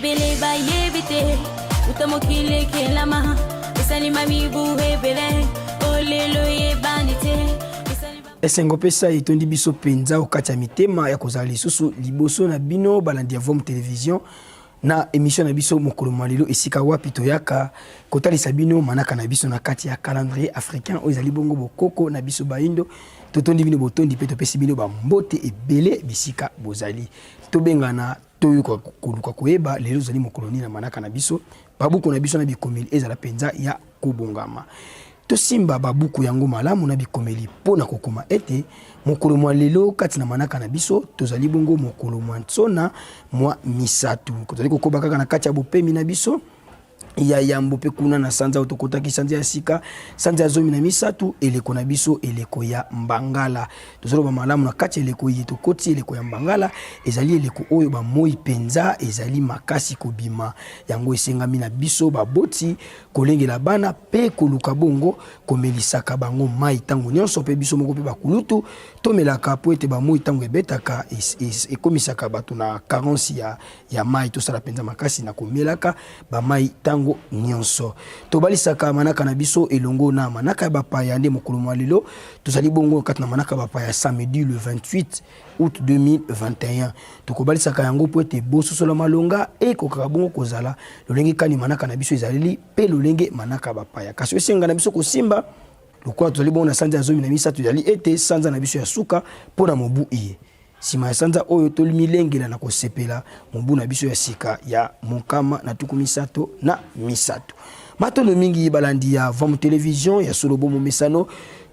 ebele ba yebite utamokile kelama esalima mibuhe bele olelo yebanite esengo pesa itondi biso penza okati ya mitema ya kozala lisusu liboso na bino balandi ya Vom Television na émission na biso mokolo malelo esika wapi toyaka kotalisa bino manaka na biso na kati ya calendrier africain oyo ezali bongo bokoko na biso baindo totondi bino botondi pe topesi bino bambote ebele bisika bozali tobengana toyoka koluka koyeba lelo zali mokolo nini na manaka na biso babuku na biso na bikomeli ezala penza ya kobongama tosimba babuku yango malamu na bikomeli pona kokoma ete mokolo mwa lelo kati na manaka na biso tozali bongo mokolo mwa ntsona mwa misatu tozali kokoba kaka na kati ya bopemi na biso ya yambo pe kuna na sanza otokotaki sanza ya sika sanza ya zomi na misatu eleko na biso eleko ya mbangala tozalo ba malamu na kati eleko yeto koti eleko ya mbangala ezali eleko oyo ba moi penza ezali makasi kobima yango esengami na biso baboti kolengela bana pe koluka bongo komelisaka bango mai tango nyonso pe biso moko pe bakulutu tomelaka po ete ba moi tango ebetaka ekomisaka bato na carence ya mai tosala penza makasi na komelaka ba mai tango nyonso tobalisaka manaka na biso elongo na manaka ya bapaya nde mokolo mwa lelo tozali bongo kati na manaka bapaya samedi le 28 août 2021 tokobalisaka yango po ete bososola malonga ekokaka bongo kozala lolenge kani manaka na biso ezaleli pe lolenge manaka bapaya kasi esenga na biso kosimba lokola tozali bongo na sanza ya zomi na misatu ezali ete sanza na biso ya suka mpo na mobu iye sima ya sanza oyo tolimilengela na kosepela mobu na biso ya sika ya mokama na tuku misato na misato matono mingi balandi ya Vom Television ya solo bomo mesano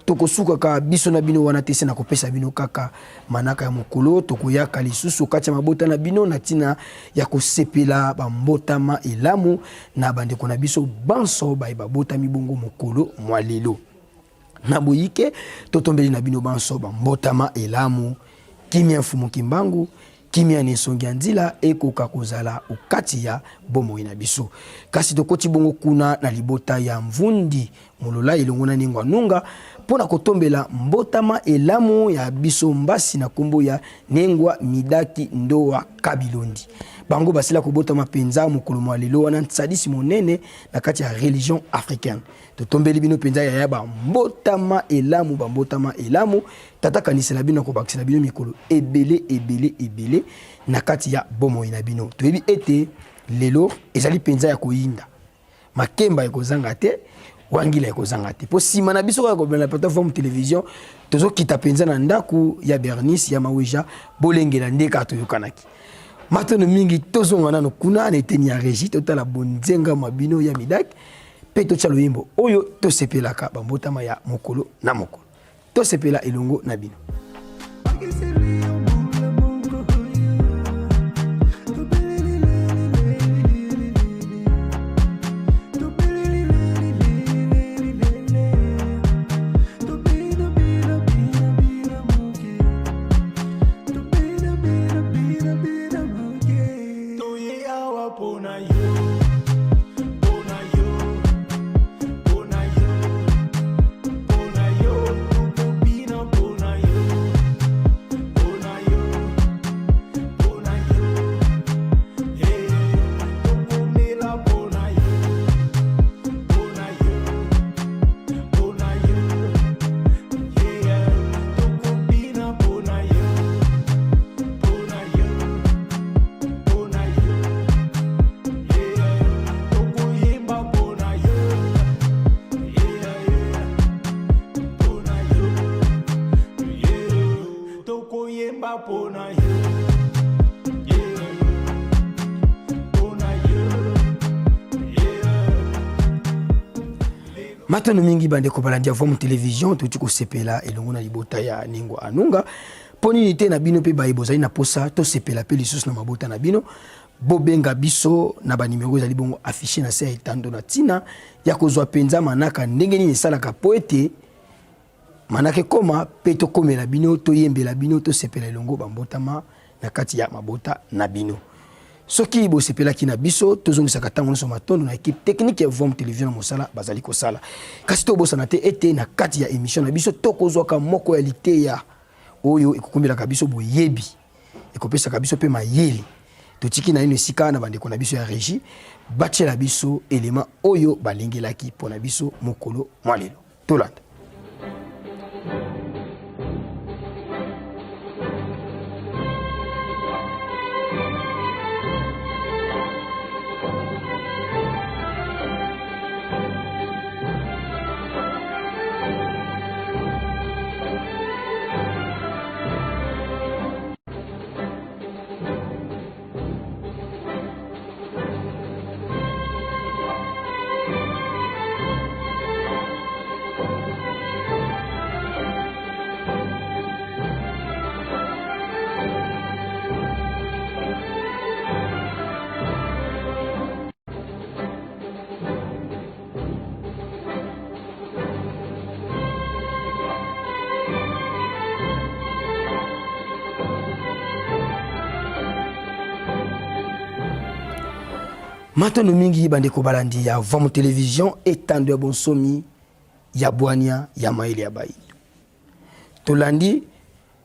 tokosuka ka biso na bino wana tese na kopesa bino kaka manaka ya mokolo tokoyaka lisusu kati ya mabota na bino na tina ya kosepela bambotama elamu na bandeko na biso banso babota mibongo mokolo mwa lelo na boyike totombeli na bino banso bambotama elamu kimia mfumu kimbangu kimia nesongi nzila ekoka kozala okati ya bomoi na biso kasi tokoti bongo kuna na libota ya mvundi molola elongo na ningwa nunga pona kotombela mbotama elamu ya biso mbasi na kombo ya nengwa midaki ndoa kabilondi bango basila kobotama penza mokolo mwa lelo wana ntsadisi monene na kati ya religion africaine totombeli bino penza ya yaba mbotama elamu tata kanisela bino ko bakisela bino mikolo ebele na kati ya bomoi na bino toyebi ete lelo ezali penza ya koyinda makemba ekozanga te wangila ekozanga te po sima na biso ko na plateforme Television tozo kita penza na ndaku ya Bernice ya Maweja bolengela ndeka toyokanaki matono mingi tozonga nano kuna na eteni ya régie totala bonzenga mabino ya midaki pe tochalo yimbo oyo tosepelaka bambotama ya mokolo na mokolo tosepela elongo na bino Matono mingi bandeko balandi ya Vom Television tuti kosepela elongo na libota ya ningwa anunga poni nite na bino pe baibozali na posa to sepela pe lisusu na mabota na bino bobenga biso na ba numero ezali bongo affiché na se etando na tina ya kozwa penza manaka ndenge nini esalaka po ete manake koma pe to komela bino to yembela bino to sepela elongo bambotama na kati ya mabota na bino soki bo sepela ki na biso tozongisaka tango nyonso matondo na équipe technique ya Vom Television mosala bazali kosala kasi to bosana te ete na kati ya émission na biso tokozwaka moko ya liteya oyo ekokumbelaka biso boyebi ekopesaka biso pe mayele totiki na ino esika na bandeko na biso ya régie batiela biso élément oyo balingelaki mpona biso mokolo mwa lelo tolanda. Matono mingi bandeko balandi ya Vom Télévision etando ya bonsomi ya bwania ya maele ya bayi. Tolandi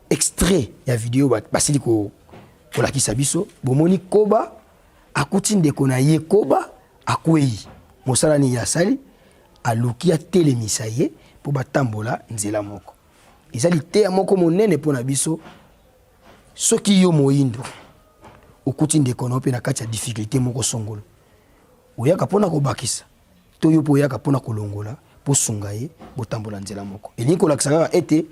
extrait ya video basili ko lakisa biso bomoni koba akuti ndeko na ye koba akwei mosala ni ya sali alukia telemisa ye po batambola nzela moko. Ezali te ya moko monene pona biso soki yo moyindo okuti ndeko na pe na kati ya difficulté moko songolo. Oyaka pona ko bakisa to yo po yaka pona kolongola po sunga ye botambola nzela moko. Elingi kolakisa ete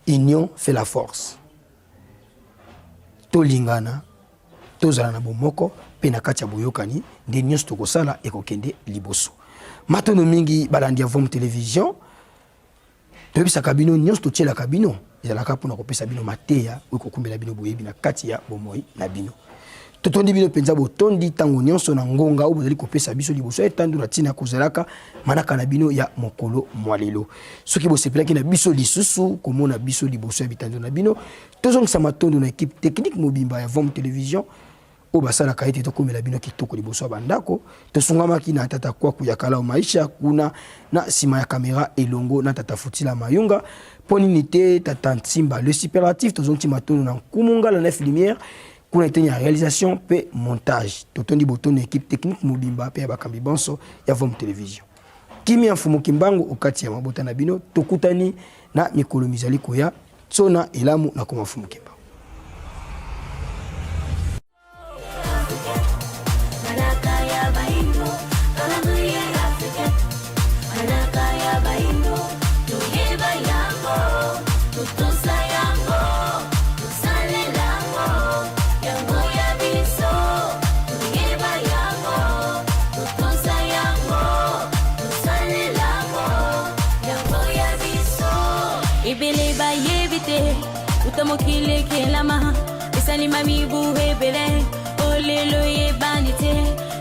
union fait la force. To lingana to zala na bomoko pe na kati ya boyokani nde nyonso tokosala ekokende liboso. Matono mingi balandi ya Vom Télévision tobisa kabino nyonso totiela kabino ezalaka pona kopesa bino mateya okokumbela bino boyebi na kati ya bomoi na bino. Totondi bino penza botondi tango nyonso na ngonga o bozali kopesa biso liboso etandu na tina kozalaka manaka na bino ya mokolo mwalelo. Soki bosepelaki na biso lisusu komona biso liboso ya bitandu na bino tozongisa matondo na équipe technique mobimba ya Vom Télévision o basala kaite tokomela bino kitoko liboso ya bandako tosungamaki na tata kwaku ya kala o maisha kuna na sima ya kamera elongo na tata Futila Mayunga poninité tata Ntimba le superlatif tozongisa matondo na kumunga la 9 lumière kuna été en réalisation pe montage totondi botono équipe technique mobimba pe bakambi bonso ya Vom Télévision kimi ya mfumo kimbango okati ya mabota na bino tokutani na mikolo mizali koya tsona elamu na koma mfumo kimbango. Utamokile kelama, isani mami buhe bele, olelo ye banite.